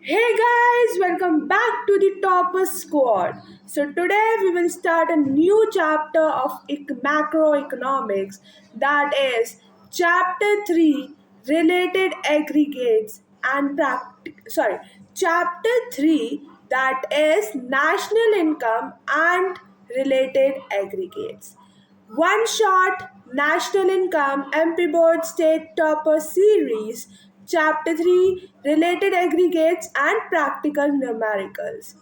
Hey guys, welcome back to the Topper Squad. So today we will start a new chapter of macroeconomics, that is chapter 3, related aggregates and chapter 3, that is national income and related aggregates. One Shot National Income MP Board State Topper Series, Chapter 3, Related Aggregates and Practical Numericals.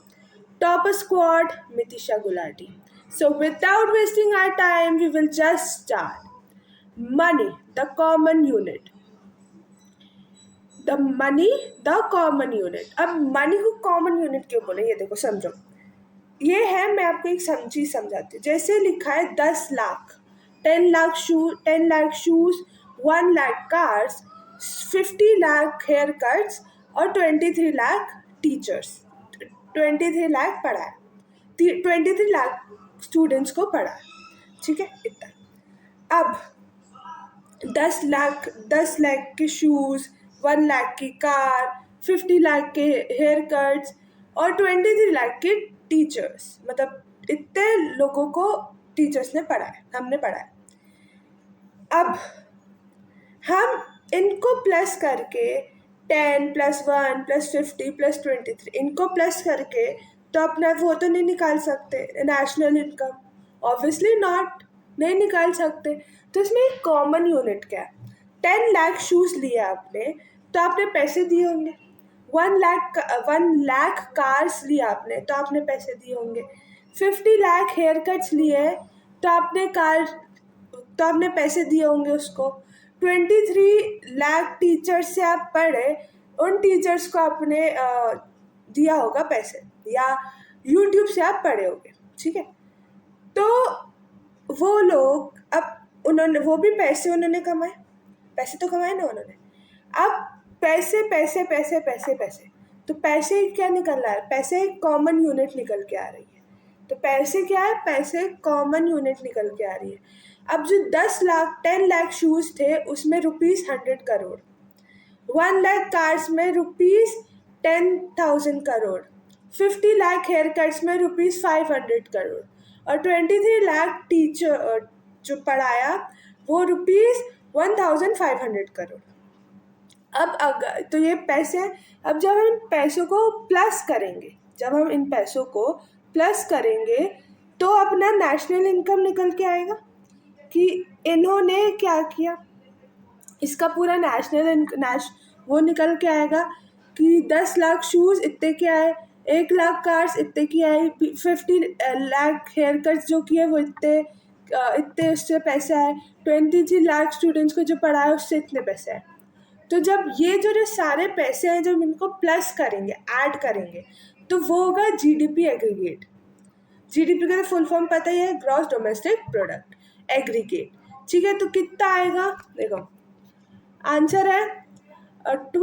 Topper Squad, Mitisha Gulati. So without wasting our time, we will just start. Money, the common unit. The money the common unit. अब money को common unit क्यों बोले, ये देखो समझो. ये है, मैं आपको एक चीज समझाती हूँ. जैसे लिखा है 10 lakh, 10 lakh shoes, 1 lakh cars, 50 lakh haircuts और 23 लाख टीचर्स. 23 लाख पढ़ाया, 23 लाख स्टूडेंट्स को पढ़ाया. ठीक है, इतना. अब 10 लाख के शूज, 1 लाख की कार, 50 लाख के हेयर कट्स और 23 लाख के टीचर्स, मतलब इतने लोगों को टीचर्स ने पढ़ाया, हमने पढ़ाया. अब हम इनको प्लस करके 10 + 1 + 50 + 23 इनको प्लस करके तो अपना वो तो नहीं निकाल सकते नेशनल इनकम. ऑब्वियसली नॉट, नहीं निकाल सकते. तो इसमें एक कॉमन यूनिट क्या है. 10 लाख शूज़ लिए आपने तो आपने पैसे दिए होंगे. 1 लाख कार्स लिए आपने तो आपने पैसे दिए होंगे. 50 लाख हेयर कट्स लिए तो आपने पैसे दिए होंगे उसको. 23 लाख टीचर्स से आप पढ़े, उन टीचर्स को आपने दिया होगा पैसे, या यूट्यूब से आप पढ़े होंगे. ठीक है, तो वो लोग अब वो भी पैसे उन्होंने कमाए, पैसे तो कमाए ना उन्होंने. अब पैसे पैसे पैसे पैसे पैसे, तो पैसे क्या निकल रहा है, पैसे एक कॉमन यूनिट निकल के आ रही है. तो पैसे क्या है, पैसे कॉमन यूनिट निकल के आ रही है. अब जो 10 लाख शूज़ थे उसमें ₹100 करोड़, 1 लाख कार्स में ₹10,000 करोड़, 50 लाख हेयर कट्स में ₹500 करोड़ और 23 लाख टीचर जो पढ़ाया वो ₹1,500 करोड़. अब अगर तो ये पैसे, अब जब हम इन पैसों को प्लस करेंगे तो अपना नेशनल इनकम निकल के आएगा कि इन्होंने क्या किया. इसका पूरा वो निकल के आएगा कि 10 लाख शूज़ इतने के आए, 1 लाख कार्स इतने की आई, 50 लाख हेयर कट्स जो किए वो इतने उससे पैसे आए, 23 लाख स्टूडेंट्स को जो पढ़ाया उससे इतने पैसे आए. तो जब ये जो सारे पैसे हैं जब इनको प्लस करेंगे, ऐड करेंगे, तो वो होगा जीडीपी एग्रीगेट. जीडीपी का तो फुल फॉर्म पता ही है, ग्रॉस डोमेस्टिक प्रोडक्ट एग्रीगेट. ठीक है, तो कितना आएगा, देखो आंसर है 12,100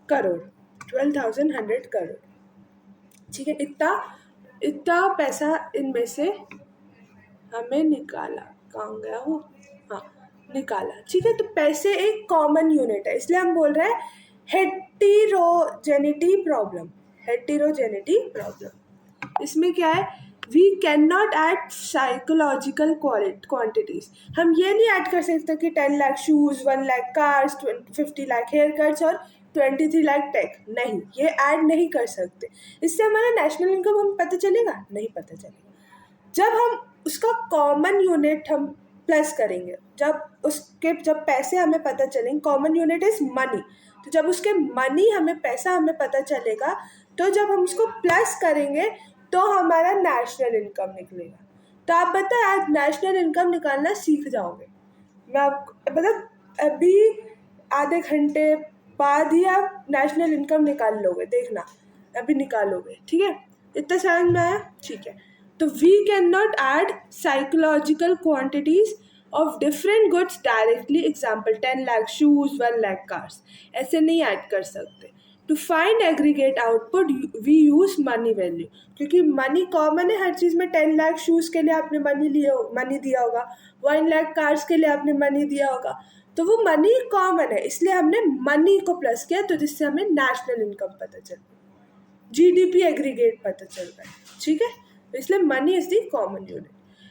करोड़, 12,100 करोड़. ठीक है, इतना पैसा इनमें से हमें निकाला. कहाँ गया वो, हाँ निकाला. ठीक है, तो पैसे एक कॉमन यूनिट है, इसलिए हम बोल रहे हैं हेटेरोजेनिटी प्रॉब्लम. इसमें क्या है, we can not add psychological quantities. हम ये नहीं ऐड कर सकते कि 10 lakh shoes, 1 lakh cars, 50 lakh haircuts और 23 लाख टेक. नहीं, ये ऐड नहीं कर सकते. इससे हमारा नेशनल इनकम हम पता चलेगा, नहीं पता चलेगा. जब हम उसका कॉमन यूनिट हम प्लस करेंगे, जब पैसे हमें पता चलेंगे, कॉमन यूनिट इज मनी, तो जब उसके मनी हमें पता चलेगा, तो जब हम उसको प्लस करेंगे तो हमारा नेशनल इनकम निकलेगा. तो आप बताएं, आज नेशनल इनकम निकालना सीख जाओगे. मैं आपको मतलब अभी आधे घंटे बाद ही आप नेशनल इनकम निकाल लोगे, देखना अभी निकालोगे. ठीक है, इतना समझ में आया. ठीक है, तो we can not add psychological quantities of different goods directly. Example 10 lakh shoes, 1 lakh cars, ऐसे नहीं ऐड कर सकते. To find aggregate output we use money value, क्योंकि मनी कॉमन है हर चीज़ में। 10 लाख शूज़ के लिए आपने मनी दिया होगा, 1 लाख कार्स के लिए आपने मनी दिया होगा, तो वो मनी कॉमन है, इसलिए हमने मनी को प्लस किया, तो जिससे हमें नेशनल इनकम पता चल गई, जीडीपी एग्रीगेट पता चल रहा है, ठीक है। इसलिए money is the common unit.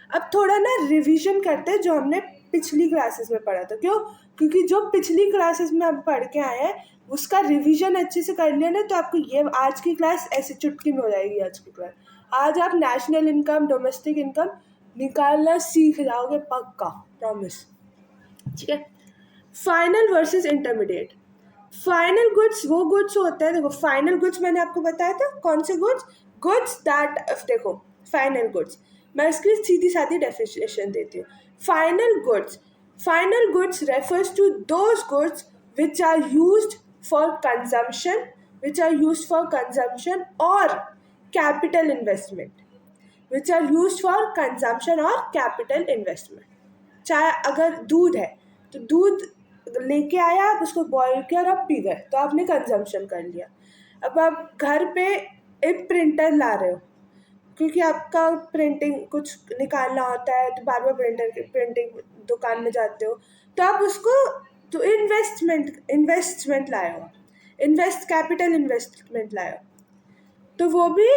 अब थोड़ा ना रिवीजन करते हैं जो हमने पिछली क्लासेस में पढ़ा था। क्यों? क्योंकि जो पिछली क्लासेस में हम पढ़ के आए हैं उसका रिवीजन अच्छे से कर लिया ना, तो आपको ये आज की क्लास ऐसे चुटकी में हो जाएगी। आज की क्लास, आज आप नेशनल इनकम, डोमेस्टिक इनकम निकालना सीख जाओगे पक्का, प्रॉमिस, ठीक है। Final versus intermediate. Final goods वो गुड्स होते हैं, देखो फाइनल गुड्स मैंने आपको बताया था कौन से गुड्स, गुड्स दैट, देखो फाइनल गुड्स, मैं इसकी सीधी सादी डेफिनेशन देती हूँ। Final goods refers to those goods which are used for consumption or capital investment, which are used for consumption or capital investment. चाहे अगर दूध है तो दूध लेके आया, आप उसको बॉईल किया और आप पी गए, तो आपने कंजम्पशन कर लिया। अब आप घर पे एक प्रिंटर ला रहे हो, क्योंकि आपका प्रिंटिंग कुछ निकालना होता है, तो बार बार प्रिंटिंग दुकान में जाते हो, तो आप उसको तो इन्वेस्टमेंट लाए हो, कैपिटल इन्वेस्टमेंट लाए हो, तो वो भी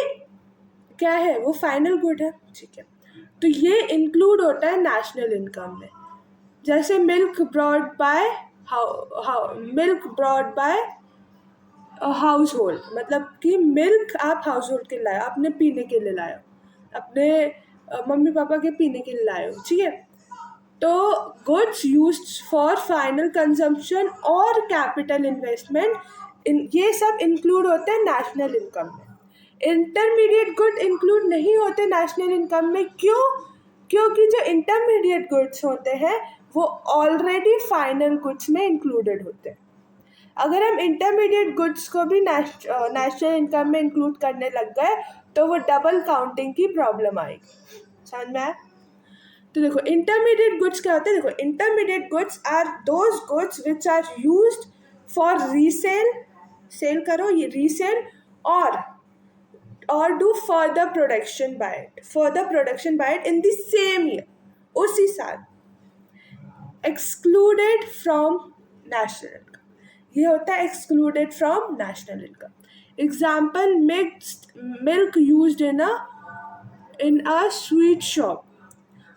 क्या है, वो फाइनल गुड है, ठीक है। तो ये इंक्लूड होता है नेशनल इनकम में। जैसे milk brought by house hold, मतलब कि मिल्क आप हाउस होल्ड के लाए, अपने पीने के लिए लाए, अपने मम्मी पापा के पीने के लिए लाए हो, ठीक है। तो goods used for final consumption or capital investment, ये सब इंक्लूड होते हैं नेशनल इनकम में। इंटरमीडिएट गुड इंक्लूड नहीं होते नेशनल इनकम में। क्यों? क्योंकि जो इंटरमीडिएट गुड्स होते हैं वो ऑलरेडी फाइनल गुड्स में इंक्लूडेड होते हैं। अगर हम इंटरमीडिएट गुड्स को भी नेशनल इनकम में इंक्लूड करने लग गए तो वो डबल काउंटिंग की प्रॉब्लम आएगी। समझ में आया? तो देखो इंटरमीडिएट गुड्स क्या होते हैं, देखो intermediate goods are those goods which are used for resale, sale करो ये रीसेल, और do further production by it in the same year, उसी साल, excluded from national income, ये होता है excluded from national income. Example, milk used in a sweet shop,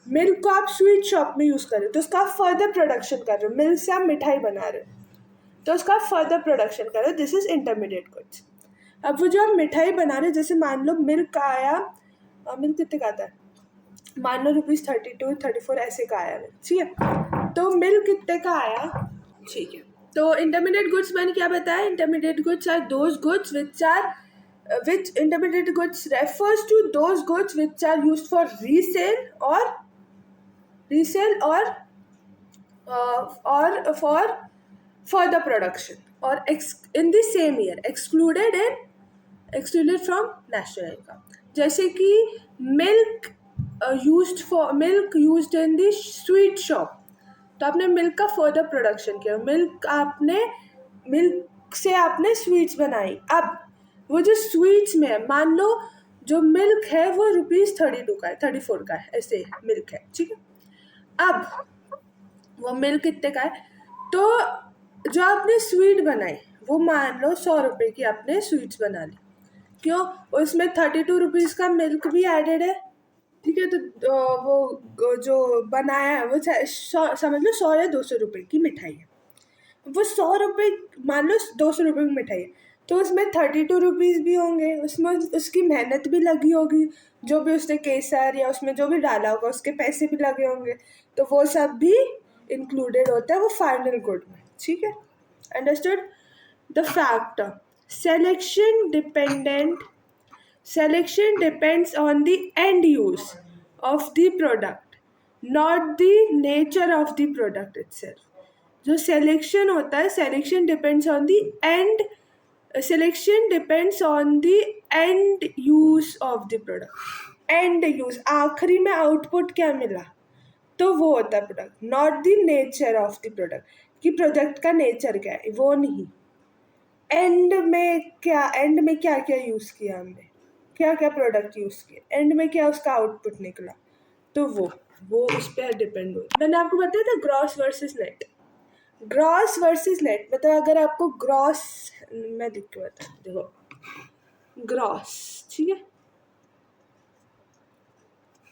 milk को आप स्वीट शॉप में यूज़ कर रहे हो तो उसका फर्दर प्रोडक्शन कर रहे हो, मिल्क से आप मिठाई बना रहे हो तो उसका फर्दर प्रोडक्शन कर रहे हो, दिस इज इंटरमीडिएट गुड्स। अब वो जो आप मिठाई बना रहे हो, जैसे मान लो मिल्क का आया, मिल्क कितने का आता है, मान लो ₹32, 34 ऐसे का आया, ठीक है। तो मिल्क कितने का आया, ठीक है। तो इंटरमीडिएट गुड्स मैंने क्या बताया, intermediate goods are those goods which intermediate goods refers to those goods which are used for resale or for further production or in the same year, excluded from national income. जैसे कि milk used in the sweet shop, तो आपने milk का further production किया, milk से आपने sweets बनाई। अब वो जो स्वीट्स में है, मान लो जो मिल्क है वो ₹32 का है, 34 का है, ऐसे मिल्क है, ठीक है। अब वो मिल्क कितने का है, तो जो आपने स्वीट बनाई वो मान लो ₹100 की आपने स्वीट्स बना ली, क्यों, उसमें 32 रुपीज़ का मिल्क भी एडेड है, ठीक है। तो वो जो बनाया है वो समझ लो 100 या 200 रुपये की मिठाई है, वो 100 रुपये, मान लो 200 रुपये की मिठाई है, तो उसमें 32 रुपीज़ भी होंगे, उसमें उसकी मेहनत भी लगी होगी, जो भी उसने केसर या उसमें जो भी डाला होगा उसके पैसे भी लगे होंगे, तो वो सब भी इंक्लूडेड होता है वो फाइनल गुड में, ठीक है। Understood? The factor selection depends on the end use of the product, not the nature of the product itself. जो selection होता है, selection depends on the end use of the product. end use, आखिरी में output क्या मिला, तो वो होता है product, not the nature of the product, कि प्रोडक्ट का नेचर क्या है, वो नहीं, एंड में क्या क्या यूज़ किया हमने, क्या क्या प्रोडक्ट यूज़ किए, एंड में क्या उसका आउटपुट निकला, तो वो उस पर डिपेंड हो। मैंने आपको बताया था gross versus net. Gross versus net मतलब अगर आपको ग्रॉस, मैं लिख के बता, देखो ग्रॉस, ठीक है,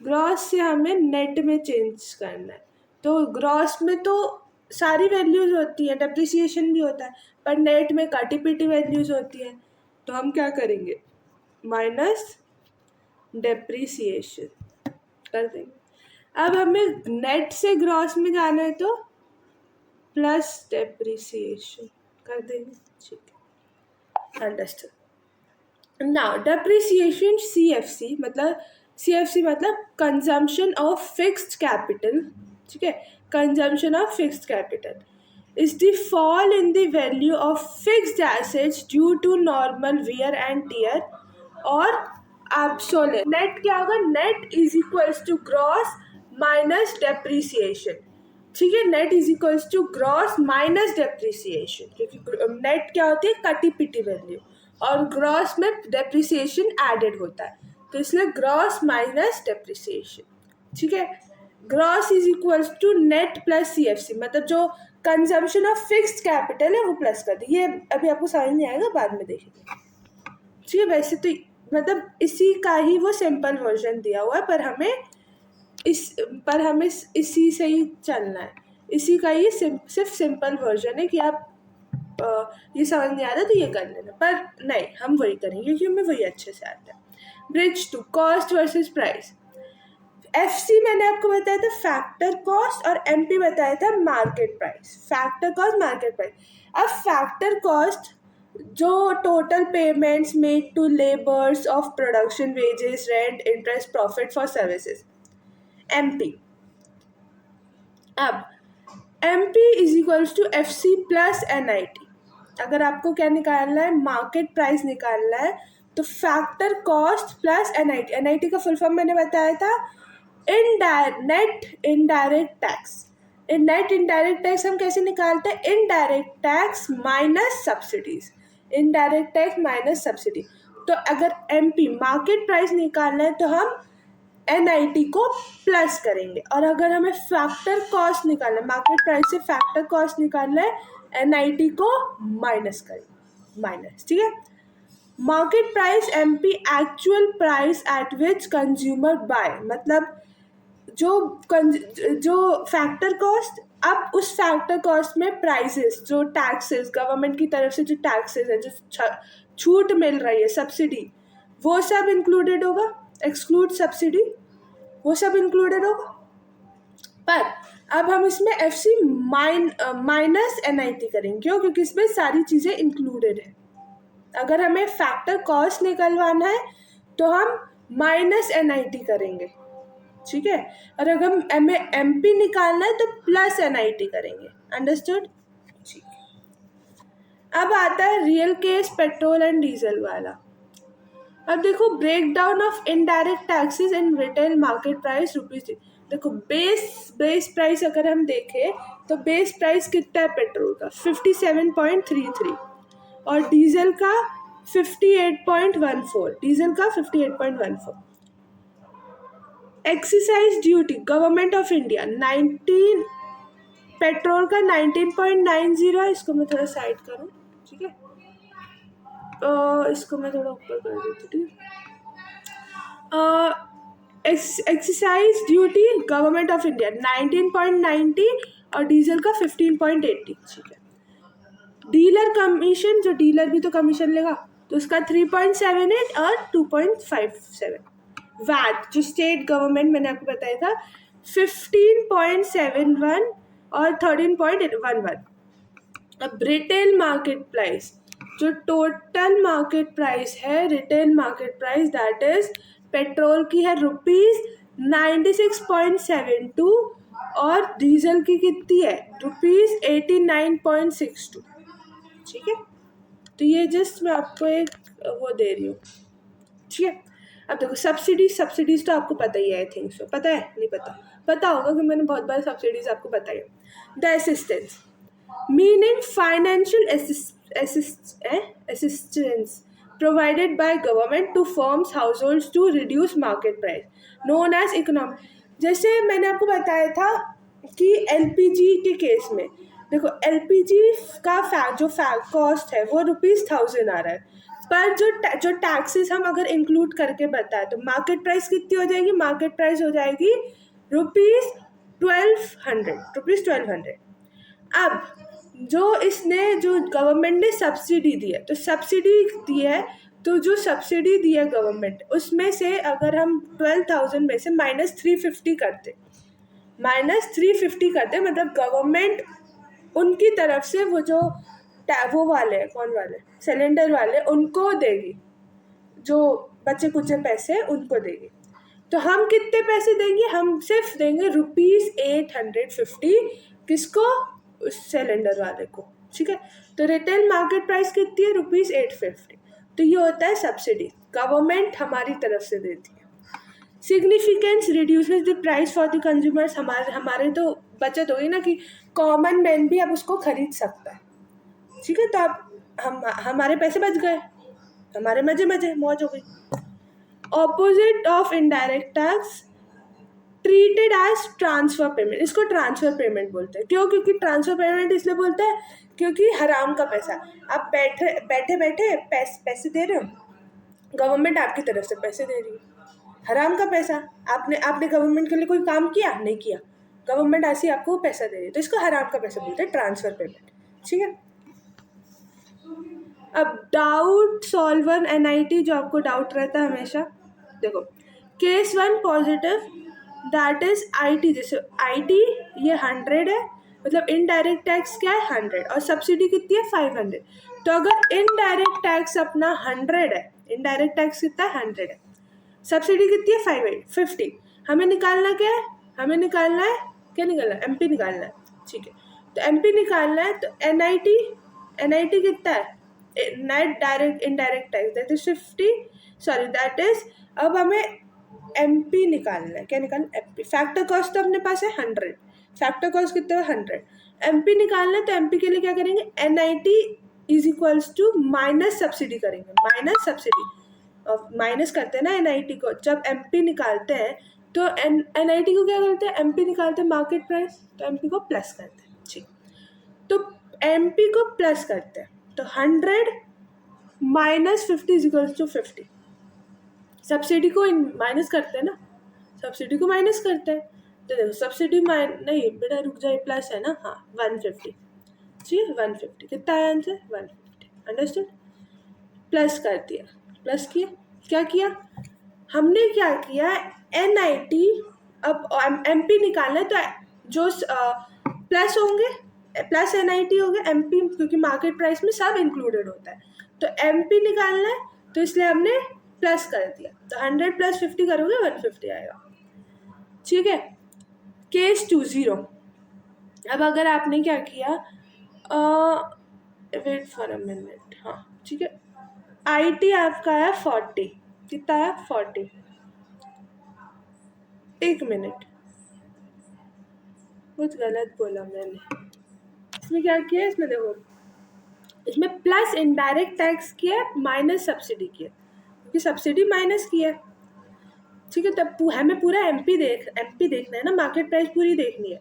ग्रॉस से हमें नेट में चेंज करना है। तो ग्रॉस में तो सारी वैल्यूज होती है, डेप्रिसिएशन भी होता है, पर नेट में काटी पीटी वैल्यूज होती है। तो हम क्या करेंगे, माइनस डेप्रिसिएशन कर देंगे। अब हमें नेट से ग्रॉस में जाना है तो प्लस डेप्रिसिएशन कर देंगे, ठीक है, अंडरस्टूड। नाउ डेप्रिसिएशन CFC मतलब कंजम्पशन ऑफ फिक्स्ड कैपिटल, ठीक है, consumption of fixed capital is the fall in the value of fixed assets due to normal wear and tear or obsolescence। Net क्या होगा, net is equals to gross minus depreciation, ठीक है, net is equals to gross minus depreciation, क्योंकि net क्या होती है, कटी पिटी वैल्यू, और ग्रॉस में डेप्रिसिएशन एडेड होता है, तो इसलिए ग्रॉस माइनस डेप्रिसिएशन, ठीक है। Gross is equals to net plus CFC, मतलब जो कंजम्पशन ऑफ फिक्स्ड कैपिटल है वो प्लस कर दी। ये अभी आपको समझ नहीं आएगा, बाद में देखेंगे, ठीक है। वैसे तो मतलब इसी का ही वो सिंपल वर्जन दिया हुआ है, पर हमें इसी से ही चलना है, इसी का ही सिर्फ सिंपल वर्जन है कि आप ये समझ नहीं आ रहा तो ये कर लेना, पर नहीं हम वही करेंगे क्योंकि हमें वही अच्छे से आता है। Bridge to cost versus price. FC मैंने आपको बताया था फैक्टर कॉस्ट और MP बताया था market price. Factor cost, market price. अब फैक्टर कॉस्ट जो total payments made to labours of production, wages, rent, interest, profit for services, MP। अब MP is equals to FC plus NIT। अगर आपको क्या निकालना है, मार्केट प्राइस निकालना है, तो फैक्टर कॉस्ट प्लस NIT का फुल फॉर्म मैंने बताया था net indirect tax. Net indirect tax हम कैसे निकालते हैं, indirect tax minus subsidies, indirect tax minus subsidy. तो अगर MP मार्केट प्राइस निकालना है तो हम NIT को प्लस करेंगे, और अगर हमें फैक्टर कॉस्ट निकालना है, मार्केट प्राइस से फैक्टर कॉस्ट निकालना है, NIT को माइनस करेंगे, माइनस, ठीक है। Market price MP actual price at which consumer buy, मतलब जो फैक्टर कॉस्ट, अब उस फैक्टर कॉस्ट में प्राइसेस, जो टैक्सेस, गवर्नमेंट की तरफ से जो टैक्सेस है, जो छूट मिल रही है, सब्सिडी, वो सब इंक्लूडेड होगा, एक्सक्लूड सब्सिडी, वो सब इंक्लूडेड होगा। पर अब हम इसमें FC माइनस NIT करेंगे, क्यों, क्योंकि इसमें सारी चीज़ें इंक्लूडेड है। अगर हमें फैक्टर कॉस्ट निकलवाना है तो हम माइनस NIT करेंगे, ठीक है, और अगर हमें MP निकालना है तो प्लस NIT करेंगे, अंडरस्टूड, ठीक। अब आता है real case petrol and diesel वाला। अब देखो, break down of indirect taxes in retail market price rupees. देखो बेस प्राइस अगर हम देखें तो बेस प्राइस कितना है पेट्रोल का, 57.33, और डीजल का 58.14, डीजल का 58.14। Excise duty government of India 19, petrol का 19.90 है, इसको मैं थोड़ा साइड करूँ, ठीक है, इसको मैं थोड़ा ऊपर कर देती हूँ, ठीक है। Excise duty government of India 19.90 और डीजल का 15.80, ठीक है। डीलर कमीशन, जो डीलर भी तो कमीशन लेगा, तो उसका 3.78 और 2.57। वैट जो स्टेट गवर्नमेंट, मैंने आपको बताया था 15.71 और 13.11। अब रिटेल मार्केट प्राइस, जो टोटल मार्केट प्राइस है, retail market price that is petrol की है ₹96.72 और डीजल की कितनी है ₹89.62, ठीक है। तो ये जस्ट मैं आपको एक वो दे रही हूँ, ठीक है। अब देखो सब्सिडीज तो आपको पता ही है, आई थिंक सो, पता है, नहीं पता होगा कि मैंने बहुत बार सब्सिडीज आपको बताई है। The assistance meaning assistance provided by government to firms households to reduce market price known as economic. जैसे मैंने आपको बताया था कि एलपीजी के केस में देखो, एलपीजी का जो कॉस्ट है वो ₹1000 आ रहा है, पर जो टैक्सेस हम अगर इंक्लूड करके बताए तो मार्केट प्राइस कितनी हो जाएगी? मार्केट प्राइस हो जाएगी ₹1200। अब जो गवर्नमेंट ने सब्सिडी दी है, तो सब्सिडी दी है, तो जो सब्सिडी दी है गवर्नमेंट, उसमें से अगर हम 12,000 में से -350 करते, मतलब गवर्नमेंट उनकी तरफ से वो वाले कौन वाले सिलेंडर वाले उनको देगी, जो बचे कुचे पैसे उनको देगी। तो हम कितने पैसे देंगे? हम सिर्फ देंगे ₹850। किसको? उस सिलेंडर वाले को, ठीक है। तो रिटेल मार्केट प्राइस कितनी है? ₹850। तो ये होता है सब्सिडी, गवर्नमेंट हमारी तरफ से देती है। Significance reduces the price for the consumers. हमारे तो बचत होगी ना, कि कॉमन मैन भी अब उसको खरीद सकता है, ठीक है। तो अब हमारे पैसे बच गए, हमारे मजे मौज हो गई। Opposite of indirect tax treated as transfer payment. इसको ट्रांसफर पेमेंट बोलते हैं। क्यों? क्योंकि ट्रांसफर पेमेंट इसलिए बोलते हैं क्योंकि हराम का पैसा, आप बैठे पैसे दे रहे हो, गवर्नमेंट आपकी तरफ से पैसे दे रही है, हराम का पैसा। आपने गवर्नमेंट के लिए कोई काम किया? नहीं किया, गवर्नमेंट ऐसे आपको पैसा दे रही है, तो इसको हराम का पैसा बोलते हैं, ट्रांसफर पेमेंट, ठीक है। अब डाउट सॉल्वर एनआईटी, जो आपको डाउट रहता है हमेशा, देखो case 1 positive, that is IT. जैसे आईटी ये 100 है, मतलब इनडायरेक्ट टैक्स क्या है? 100, और सब्सिडी कितनी है? 500। तो अगर इनडायरेक्ट टैक्स अपना 100 है, इनडायरेक्ट टैक्स कितना है? 100 है, सब्सिडी कितनी है? 550। हमें निकालना क्या है? क्या निकालना है? एमपी निकालना है, ठीक है। तो एमपी निकालना है, तो एनआईटी कितना है? Net direct indirect tax, that is 50। अब हमें एमपी निकालना है। क्या निकालना? एमपी। फैक्टर कॉस्ट तो अपने पास है 100, फैक्टर कॉस्ट कितना है? 100। एमपी निकालना है, तो एमपी के लिए क्या करेंगे? NIT is equals to minus subsidy करेंगे, माइनस सब्सिडी, माइनस करते हैं ना एनआईटी को। जब एमपी निकालते हैं तो एनआईटी को क्या करते हैं? एमपी निकालते हैं मार्केट प्राइस, तो एमपी को प्लस करते हैं, ठीक। तो एमपी को प्लस करते हैं, तो 100 minus 50 is equals to 50। Subsidy को माइनस करते हैं ना, सब्सिडी को माइनस करते हैं, तो देखो सब्सिडी नहीं बेटा, रुक जाए, प्लस है ना, हाँ 150, ठीक है। 150 कितना है आंसर? 150, अंडरस्टूड। प्लस कर दिया, प्लस किया, क्या किया हमने? क्या किया? एनआईटी, अब एमपी निकालना है, तो जो प्लस होंगे, प्लस एनआईटी हो गया, एमपी क्योंकि मार्केट प्राइस में सब इंक्लूडेड होता है, तो एमपी निकालना है, तो इसलिए हमने प्लस कर दिया। तो 100 + 50 करोगे 150 आएगा, ठीक है। केस 2 0। अब अगर आपने क्या किया, वेट फॉर अ मिनट, हाँ ठीक है। आईटी आपका है 40, कितना है? 40। एक मिनट, कुछ गलत बोला मैंने। इसमें क्या किया? इसमें देखो, इसमें प्लस इनडायरेक्ट टैक्स किया, माइनस सब्सिडी किया, क्योंकि सब्सिडी माइनस किया, ठीक है। तब हमें पूरा एमपी देखना है ना, मार्केट प्राइस पूरी देखनी है,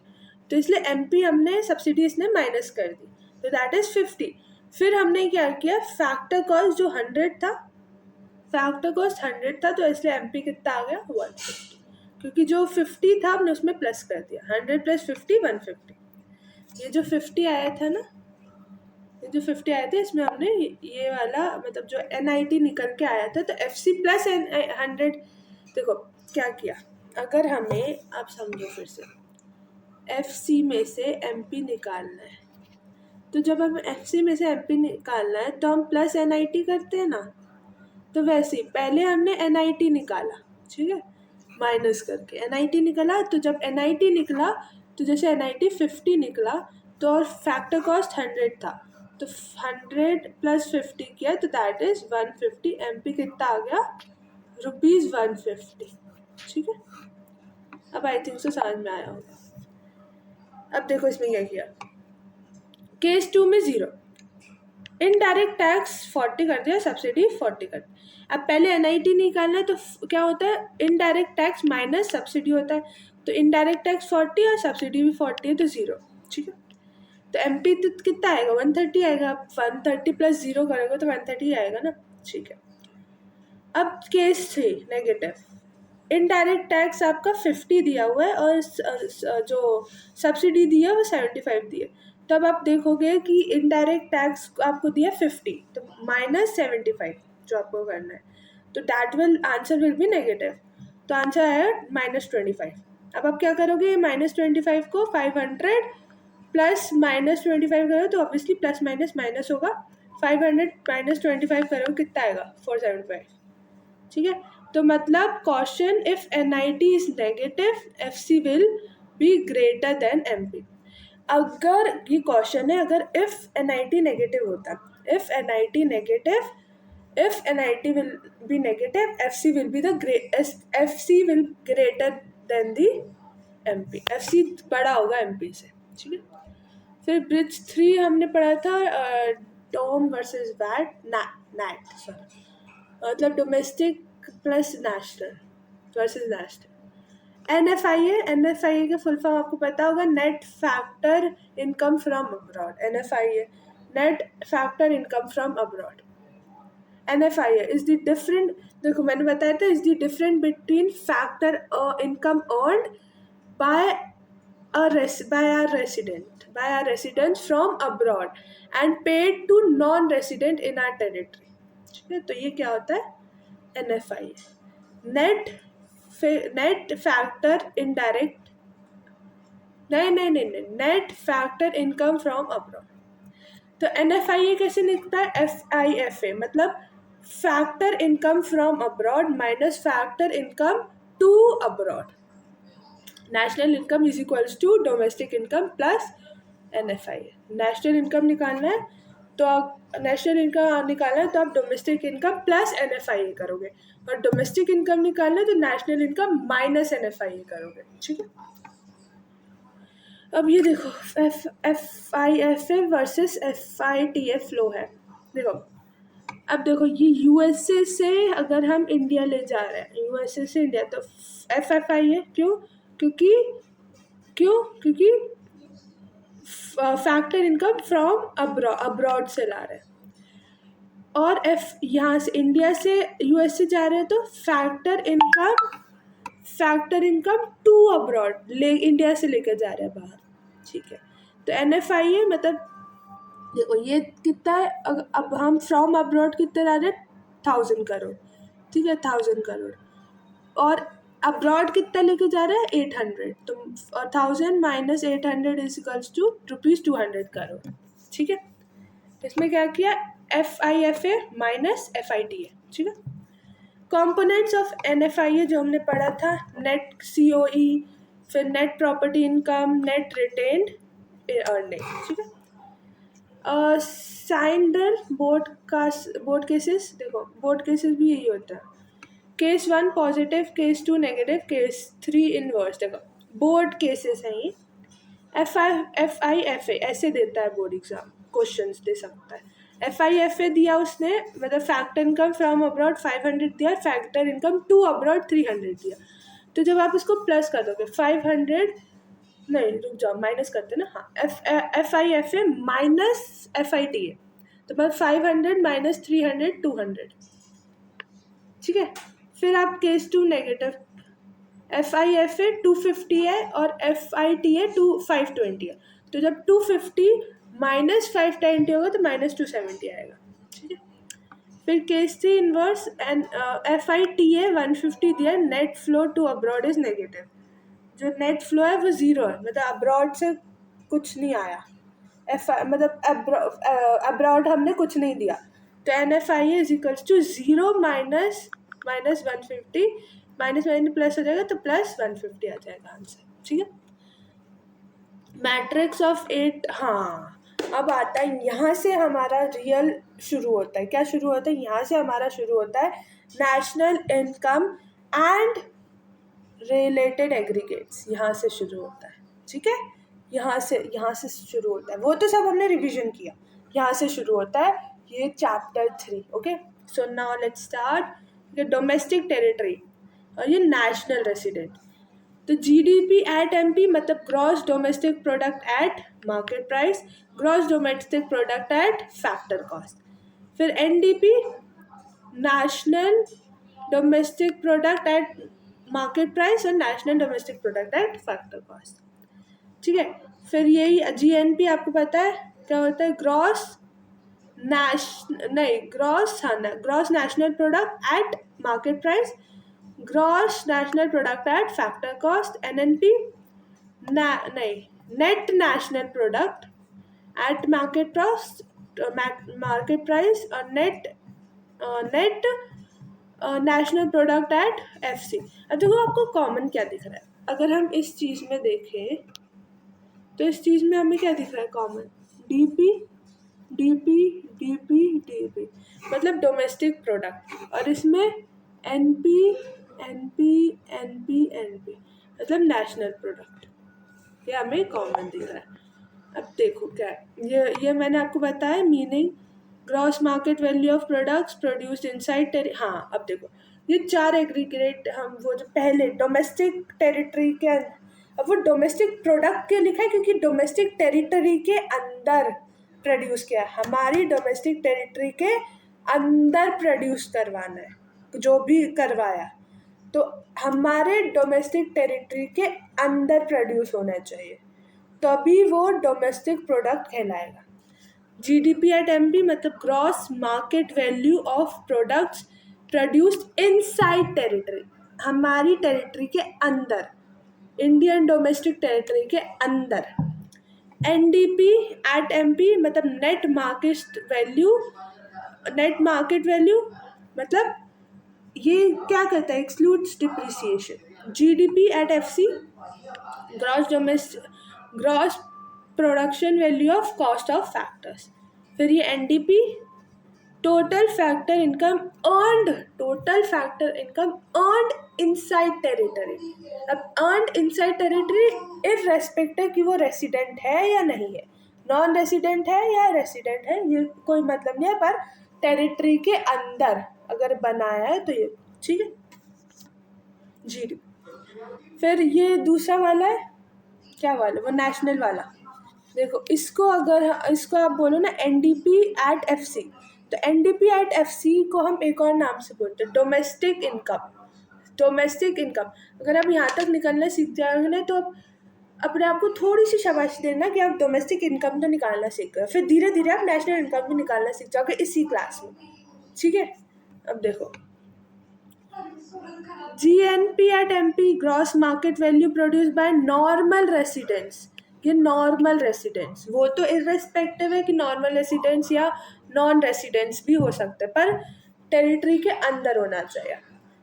तो इसलिए एमपी हमने सब्सिडी इसने माइनस कर दी, तो दैट इज 50। फिर हमने क्या किया? फैक्टर कॉस्ट जो 100 था, फैक्टर कॉस्ट 100 था, तो इसलिए एमपी कितना आ गया? 150, क्योंकि जो 50 था हमने उसमें प्लस कर दिया। 100 + 50 150। ये जो 50 आया था ना, ये जो 50 आए थे, इसमें हमने ये वाला मतलब जो एनआईटी निकल के आया था, तो एफसी प्लस 100। देखो क्या किया, अगर हमें, आप समझो फिर से, एफसी में से एमपी निकालना है, तो जब हमें एफसी में से एमपी निकालना है तो हम प्लस एनआईटी करते हैं ना, तो वैसे ही पहले हमने एनआईटी निकाला, ठीक है, माइनस करके एनआईटी निकाला। तो जब एनआईटी निकला, तो जैसे एनआईटी 50 निकला, तो और फैक्टर कॉस्ट 100 था, तो 100 + 50 किया, तो दैट इज 150। एमपी कितना आ गया? ₹150, ठीक है। अब आई थिंक सो समझ में आया होगा। अब देखो इसमें क्या किया, केस 2 में 0, इनडायरेक्ट टैक्स 40 कर दिया, सब्सिडी 40 कर दिया। अब पहले एनआईटी निकालना है तो क्या होता है, इनडायरेक्ट टैक्स माइनस सब्सिडी होता है, तो इनडायरेक्ट टैक्स 40 और सब्सिडी भी 40 है तो 0। ठीक है, तो एमपी तो कितना आएगा, 130 आएगा। 130 प्लस 0 करोगे तो 130 आएगा ना। ठीक है, अब केस 3 नेगेटिव। इनडायरेक्ट टैक्स आपका 50 दिया हुआ है और जो सब्सिडी दी है वो 75 दी है। तब आप देखोगे कि इनडायरेक्ट टैक्स आपको दिया 50 तो -75 जो आपको करना है, तो that will answer will be negative. तो आंसर है -25। अब आप क्या करोगे, -25 को 500 प्लस -25 करो तो ऑब्वियसली प्लस माइनस माइनस होगा। 500 -25 करो कितना आएगा, 475। ठीक है, तो मतलब question if NIT is negative FC will be greater than MP. अगर ये क्वेश्चन है, अगर इफ एनआईटी नेगेटिव होता, if NIT negative, if NIT will be negative, FC will be the FC will greater than the MP, FC बड़ा होगा MP से। ठीक है, फिर ब्रिज 3 हमने पढ़ा था डोम वर्सेस वैट नैट सॉरी, मतलब domestic plus national versus national. NFIA का फुल फॉर्म आपको पता होगा, net factor income from abroad. NFIA net factor income from abroad. NFIA is the different, देखो मैंने बताया था, is the difference between factor income earned by our residents from abroad and paid to non-resident in our territory। ठीक है, तो ये क्या होता है, NFIA नेट फैक्टर इनडायरेक्ट, नहीं net factor income from abroad. तो NFIA कैसे निकलता है, FIFA मतलब factor income from abroad minus factor income to abroad. National income is equals to domestic income plus NFIA। National income निकालना है तो national income निकालना है तो आप डोमेस्टिक इनकम प्लस NFIA करोगे, और डोमेस्टिक इनकम निकालना है तो नेशनल इनकम माइनस NFIA करोगे। ठीक है, अब ये देखो FIFA वर्सेस FITA फ्लो है। देखो, अब देखो ये यूएसए से अगर हम इंडिया ले जा रहे हैं, यूएसए से इंडिया, तो FFI है। क्योंकि फैक्टर इनकम फ्रॉम अब्रॉड से ला रहे हैं, और यहाँ से इंडिया से यूएसए जा रहे हैं तो factor income to abroad India से लेकर जा रहे हैं बाहर। ठीक है, तो NFIA मतलब देखो ये कितना है, अब हम फ्रॉम अब्रॉड कितने ला रहे हैं, 1000 करोड़। ठीक है, 1000 करोड़, और अब्रॉड कितना लेके जा रहे हैं, 800, तो 1000 minus 800 is equals to ₹200 crore. ठीक है, इसमें क्या किया, FIFA माइनस FITA। ठीक है, कंपोनेंट्स ऑफ NFIA जो हमने पढ़ा था, नेट COE, फिर net property income, net retained earning. ठीक है, साइंडर बोर्ड केसेस, देखो बोर्ड केसेस भी यही होता है, case 1 positive, case 2 negative, case 3 inverse. देखो बोर्ड केसेस हैं ये। FIFA ऐसे देता है बोर्ड एग्जाम, क्वेश्चंस दे सकता है। FIFA दिया उसने, मतलब फैक्टर इनकम फ्रॉम अब्रॉड 500 दिया, फैक्टर इनकम टू अब्रॉड 300 दिया। तो जब आप इसको प्लस कर दोगे 500, नहीं रुक जाओ माइनस करते ना, हाँ FIFA माइनस FITA, तो मतलब 500 माइनस 300 200। ठीक है, फिर आप केस 2 नेगेटिव, FIFA 250 है और FITA 520 है, तो जब 250 माइनस 520 होगा तो -270 आएगा। ठीक है, फिर केस 3 इनवर्स एंड FITA 150 दिया, net flow to abroad is negative, जो नेट फ्लो है वो 0 है, मतलब अब्रॉड से कुछ नहीं आया, मतलब अब्रॉड हमने कुछ नहीं दिया, तो NFIA is equals to 0 minus 150 minus plus हो जाएगा तो प्लस 150 आ जाएगा आंसर। ठीक है, मैट्रिक्स ऑफ 8, हाँ अब आता है, यहाँ से हमारा रियल शुरू होता है। क्या शुरू होता है, यहाँ से हमारा शुरू होता है national income and related aggregates, यहाँ से शुरू होता है। ठीक है, यहाँ से शुरू होता है, वो तो सब हमने रिवीजन किया। यहाँ से शुरू होता है ये chapter 3. Okay, so now let's start. ये डोमेस्टिक टेरिटरी और ये नेशनल रेसिडेंट. तो जीडीपी एट एमपी मतलब gross domestic product at market price, gross domestic product at factor cost. फिर NDP national domestic product at market price और national domestic product at factor cost. ठीक है. फिर यही जीएनपी आपको पता है क्या होता है, gross national product at market price, gross national product at factor cost. NNP net national product at market price और net national product at FC. अब देखो आपको कॉमन क्या दिख रहा है. अगर हम इस चीज़ में देखें तो इस चीज़ में हमें क्या दिख रहा है common, DP DP DP DP मतलब डोमेस्टिक प्रोडक्ट, और इसमें एनपी एनपी एनपी एनपी मतलब नेशनल प्रोडक्ट. ये हमें कॉमन दिख रहा है. अब देखो क्या है, ये मैंने आपको बताया meaning, gross market value of products produced inside हाँ. अब देखो ये 4 एग्रीगेट, हम वो जो पहले डोमेस्टिक टेरिटरी के, अब वो डोमेस्टिक प्रोडक्ट के लिखा है क्योंकि डोमेस्टिक टेरिटरी के अंदर प्रोड्यूस किया है. हमारी डोमेस्टिक टेरिटरी के अंदर प्रोड्यूस करवाना है जो भी करवाया, तो हमारे डोमेस्टिक टेरिटरी के अंदर प्रोड्यूस होना चाहिए, तभी वो डोमेस्टिक प्रोडक्ट कहलाएगा. जीडीपी एट एमपी मतलब gross market value of products produced inside territory, हमारी टेरिटरी के अंदर, इंडियन डोमेस्टिक टेरिटरी के अंदर. एनडीपी एट एमपी मतलब नेट मार्केट वैल्यू मतलब ये क्या करता है, excludes depreciation. GDP at FC gross production value of cost of factors. फिर ये NDP total factor income earned inside territory. अब अर्नड इनसाइड टेरिटरी इररेस्पेक्टिव कि वो रेसिडेंट है या नहीं है, नॉन रेसिडेंट है या रेसिडेंट है, ये कोई मतलब नहीं है, पर टेरिटरी के अंदर अगर बनाया है तो ये ठीक है. जी. फिर ये दूसरा वाला है क्या वाला, वो नेशनल वाला. देखो इसको आप बोलो ना एनडीपी एट एफसी, तो एनडीपी एट एफसी को हम एक और नाम से बोलते हैं डोमेस्टिक इनकम. अगर आप यहाँ तक निकलना सीख जाएंगे तो आप अपने आप को थोड़ी सी शाबाशी देना कि आप डोमेस्टिक इनकम तो निकालना सीख गए, फिर धीरे धीरे आप नेशनल इनकम भी निकालना सीख जाओगे इसी क्लास में. ठीक है. अब देखो GNP at MP gross market value produce by normal residents. ये नॉर्मल रेसिडेंट्स, वो तो इररेस्पेक्टिव है कि नॉर्मल रेसिडेंट्स या नॉन रेसिडेंट्स भी हो सकते हैं, पर टेरिटरी के अंदर होना चाहिए.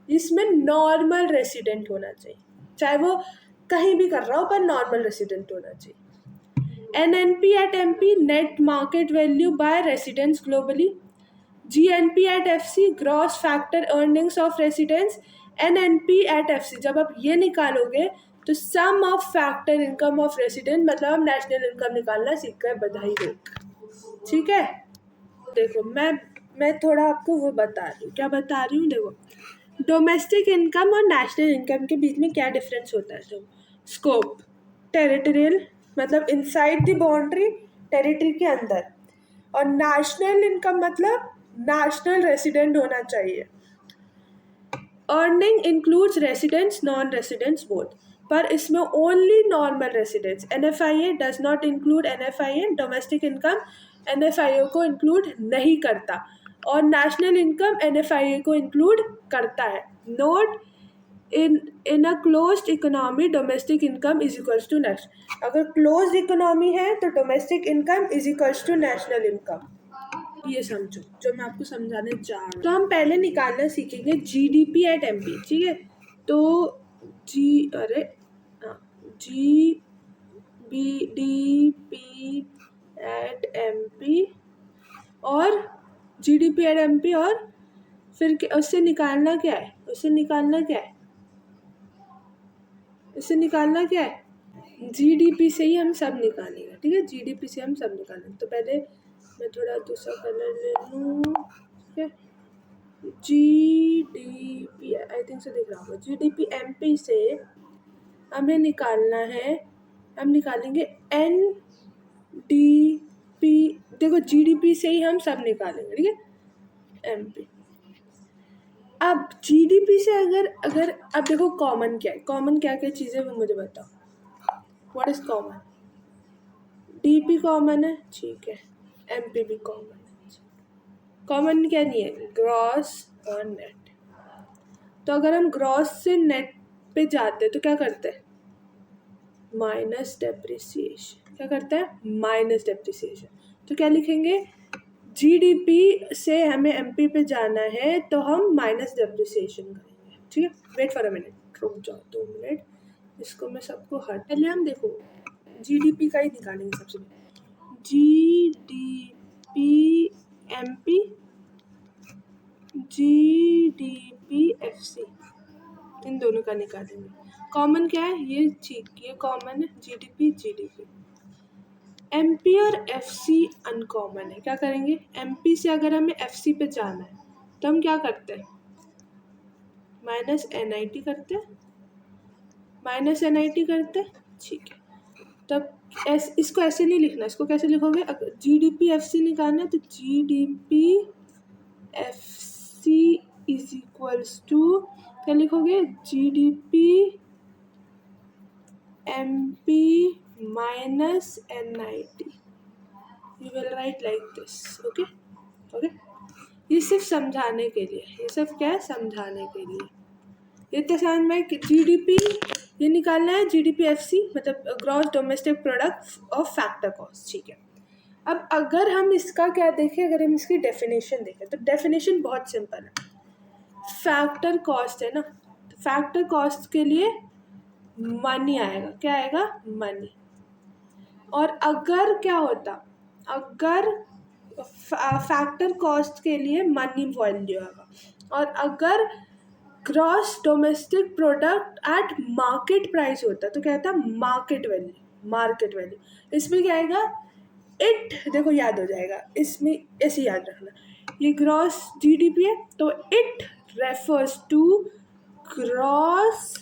इसमें नॉर्मल रेसिडेंट होना चाहिए, चाहे वो कहीं भी कर रहा हो पर नॉर्मल रेसिडेंट होना चाहिए. NNP at MP net market value by residents globally. GNP at FC gross factor earnings of residents. NNP at FC जब आप ये निकालोगे तो sum of factor income of resident मतलब हम नेशनल इनकम निकालना सीख गए, बधाई हो. ठीक है. देखो मैं थोड़ा आपको वो बता रही हूँ, क्या बता रही हूँ. देखो डोमेस्टिक इनकम और नेशनल इनकम के बीच में क्या डिफरेंस होता है. तो स्कोप टेरिटोरियल मतलब इनसाइड द बाउंड्री, टेरिटरी के अंदर, और नेशनल इनकम मतलब नेशनल रेसिडेंट होना चाहिए. Earning includes residents non residents both, पर इसमें only normal residents. NFIA does not include NFIA. Domestic income NFIA को इंक्लूड नहीं करता, और नेशनल इनकम एनएफआईए को इंक्लूड करता है. Note in a closed economy domestic income is equals to national. अगर क्लोज्ड इकोनॉमी है तो domestic income is equals to national income. ये समझो जो मैं आपको समझाने जा रहा हूँ. तो हम पहले निकालना सीखेंगे जीडीपी एट एमपी. ठीक है. तो जीडीपी एट एमपी और जीडीपी एट एमपी, और फिर उससे निकालना क्या है, जीडीपी से ही हम सब निकालेंगे. ठीक है. जीडीपी से हम सब निकालेंगे. तो पहले मैं थोड़ा दूसरा कलर ले लूँ, ठीक है। GDP आई थिंक से दिख रहा होगा, GDP MP से हमें निकालना है, हम निकालेंगे NDP। देखो GDP से ही हम सब निकालेंगे, ठीक है, MP। अब GDP से अगर अब देखो कॉमन क्या है, कॉमन क्या क्या चीज़ें वो मुझे बताओ। What is common? DP common है, ठीक है, MP भी कॉमन है। कॉमन क्या नहीं है? ग्रॉस और नेट। तो अगर हम ग्रॉस से नेट पे जाते हैं तो क्या करते हैं? Minus depreciation. क्या करता है? Minus depreciation. तो क्या लिखेंगे? GDP से हमें MP पे जाना है तो हम माइनस डेप्रिसिएशन करेंगे, ठीक है। वेट फॉर अ मिनट, रुक जाओ 2 मिनट, इसको मैं सबको हट। पहले हम देखो GDP का ही निकालेंगे सबसे पहले। GDP MP, GDP FC, इन दोनों का निकालेंगे। कॉमन क्या है? ये ठीक, ये कॉमन है, GDP। MP और FC अनकॉमन है। क्या करेंगे? MP से अगर हमें FC पे जाना है तो हम क्या करते हैं? माइनस NIT करते हैं, माइनस NIT करते हैं, ठीक है। तब इसको ऐसे नहीं लिखना, इसको कैसे लिखोगे? अगर GDP FC निकालना है तो GDP FC is equals to क्या लिखोगे? GDP MP minus NIT. You will write like this. Okay? Okay? ये सिर्फ समझाने के लिए, ये सिर्फ क्या है? समझाने के लिए। ये तो समझ में कि GDP ये निकालना है, GDP FC मतलब gross domestic product of factor cost, ठीक है। अब अगर हम इसका क्या देखें, अगर हम इसकी डेफिनेशन देखें तो डेफिनेशन बहुत सिंपल है। फैक्टर कॉस्ट है ना, तो फैक्टर कॉस्ट के लिए मनी आएगा। क्या आएगा? मनी। और अगर क्या होता, अगर फैक्टर कॉस्ट के लिए मनी वैल्यू आएगा, और अगर gross domestic product at market price होता तो क्या होता? Market value. मार्केट वैल्यू इसमें क्या आएगा? इट, देखो याद हो जाएगा, इसमें ऐसे याद रखना, ये ग्रॉस GDP है तो it refers to gross,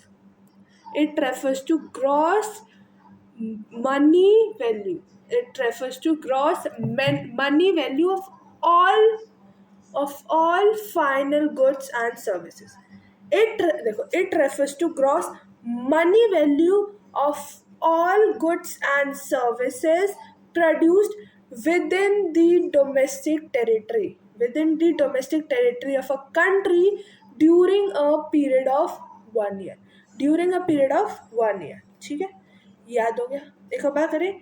it refers to gross money value. It refers to gross money value of all final goods and services. It refers to gross money value of all goods and services produced within the domestic territory of a country during a period of 1 year. During a period of 1 year, ठीक है, याद हो गया। एक और बात करें,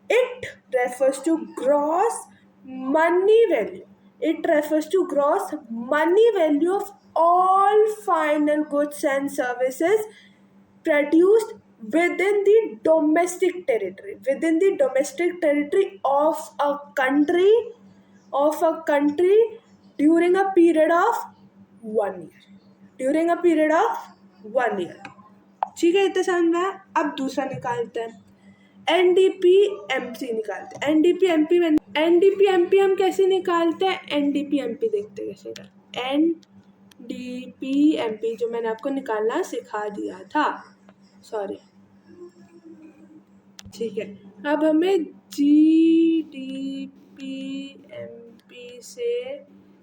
it refers to gross money value, it refers to gross money value of all final goods and services produced within the domestic territory of a country during a period of 1 year, ठीक है। इतना समझ में आया। अब दूसरा निकालते हैं, NDP MP निकालते हैं। NDP MP हम कैसे निकालते हैं? NDP MP देखते हैं कैसे निकालते हैं। NDP MP जो मैंने आपको निकालना सिखा दिया था, सॉरी, ठीक है। अब हमें GDP MP से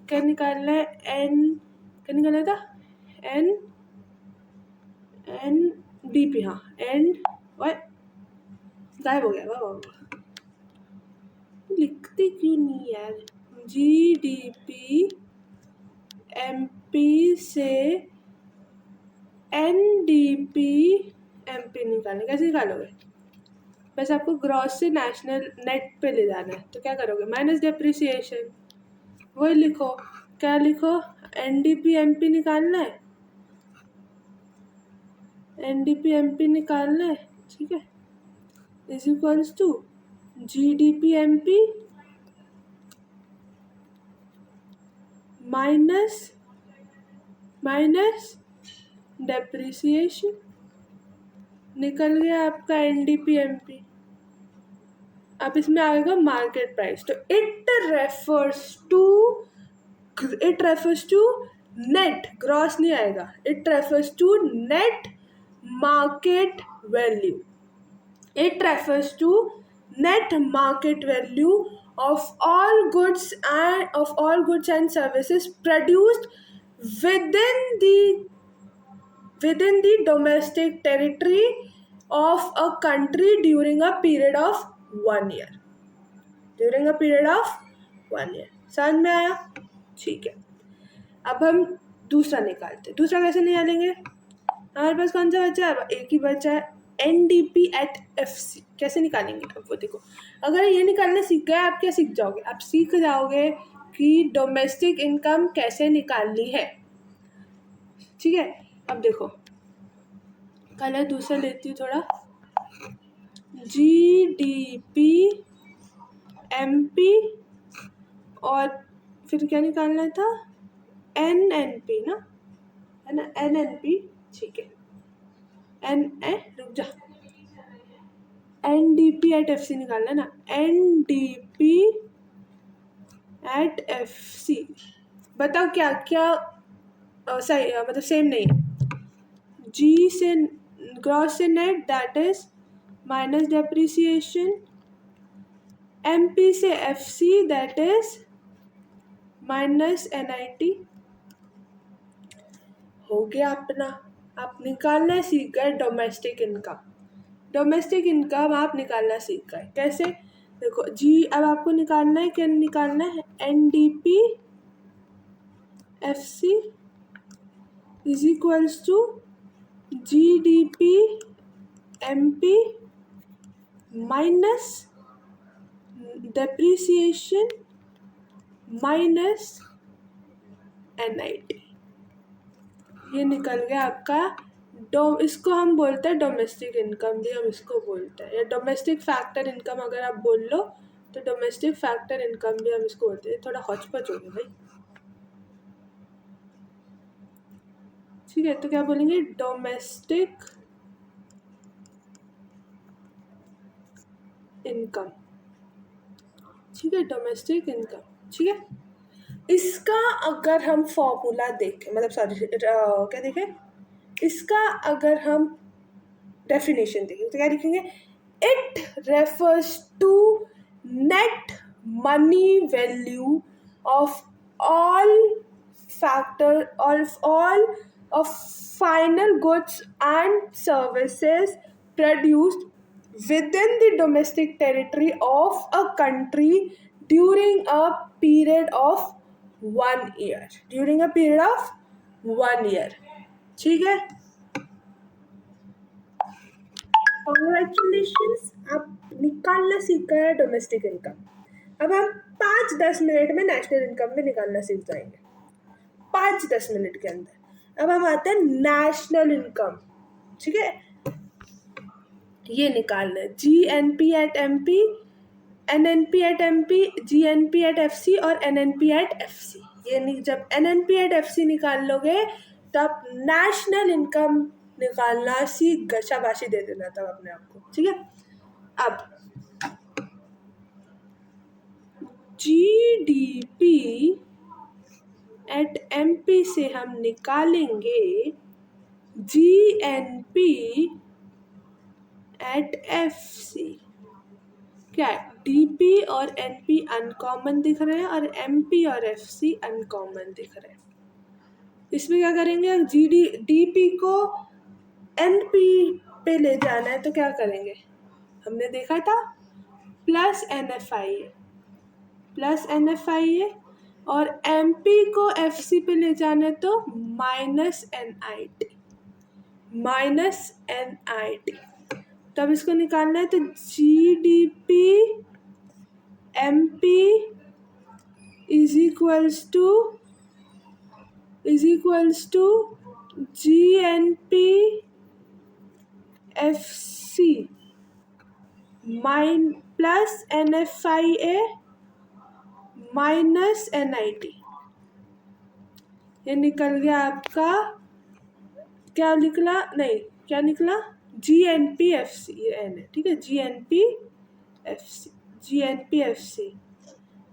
क्या निकालना है? क्या निकालना था? NDP, हाँ, गायब हो गया, वाह, लिखते क्यों नहीं यार? GDP MP से NDP MP निकालने, कैसे निकालोगे? बस आपको ग्रॉस से नेशनल नेट पे ले जाना है, तो क्या करोगे? माइनस डेप्रिसिएशन, वही लिखो। क्या लिखो? NDP MP निकालना है, NDP MP निकालना है, ठीक है, is equals to GDP MP minus depreciation, निकल गया आपका NDP MP। अब इसमें आएगा मार्केट प्राइस, तो it refers to net, gross नहीं आएगा, it refers to net market value, it refers to net market value of all goods and services produced within the domestic territory of a country during a period of 1 year, समझ में आया? ठीक है, अब हम दूसरा निकालते हैं। दूसरा कैसे निकालेंगे? हमारे पास कौन सा बचा है? एक ही बचा है, NDP at FC। कैसे निकालेंगे अब वो देखो। अगर ये निकालना सीख गए आप, क्या सीख जाओगे? आप सीख जाओगे कि डोमेस्टिक इनकम कैसे निकालनी है। ठीक है, अब देखो कलर दूसरा लेती हूँ थोड़ा। GDP MP और फिर क्या निकालना था? NNP ना, है ना, NNP। ठीक है, रुक जा, NDP at FC निकालना है ना, NDP at FC। बताओ क्या क्या सही, मतलब सेम नहीं है। G से ग्रॉस से net, that is minus depreciation. MP से FC, that is minus NIT। हो गया अपना। आप निकालना सीख गए डोमेस्टिक इनकम। डोमेस्टिक इनकम आप निकालना सीख गए। कैसे? देखो जी, अब आपको निकालना है, क्या निकालना है? NDP FC is equals to GDP MP minus depreciation minus NIT। ये निकल गया आपका इसको हम बोलते हैं डोमेस्टिक इनकम, भी हम इसको बोलते हैं, या डोमेस्टिक फैक्टर इनकम अगर आप बोल लो तो डोमेस्टिक फैक्टर इनकम भी हम इसको बोलते हैं। थोड़ा हौच-पच हो गया भाई। ठीक है, तो क्या बोलेंगे? Domestic income. ठीक है, डोमेस्टिक इनकम। ठीक है, इसका अगर हम फॉर्मूला देखें, मतलब सॉरी क्या देखें, इसका अगर हम डेफिनेशन देखें तो क्या लिखेंगे? It refers to net money value of all of final goods and services produced within the domestic territory of a country during a period of 1 year, ठीक है, कॉन्ग्रेचुलेशंस, आप निकालना सीख गए डोमेस्टिक इनकम। अब हम 5-10 मिनट में नेशनल इनकम भी निकालना सीख जाएंगे, 5-10 मिनट के अंदर। अब हम आते हैं नेशनल इनकम। ठीक है, ये निकालना है GNP at MP, NNP at MP, GNP at FC और NNP at FC। ये जब NNP at FC निकाल लोगे तब नेशनल इनकम निकालना सीख गए। शाबाशी दे देना तब अपने आप को। ठीक है, अब GDP at MP से हम निकालेंगे GNP at FC। क्या है? DP और NP अनकॉमन दिख रहे हैं और MP और FC अनकॉमन दिख रहे हैं। इसमें क्या करेंगे? DP को NP पे ले जाना है तो क्या करेंगे? हमने देखा था प्लस NFIA और MP को FC पे ले जाना है तो माइनस NIT। तब इसको निकालना है तो GDP MP is equals to GNP FC plus NFIA minus NIT। ये निकल गया आपका, क्या निकला? नहीं, क्या निकला? GNP FC, ये N है। ठीक है, GNP FC, GNPFC,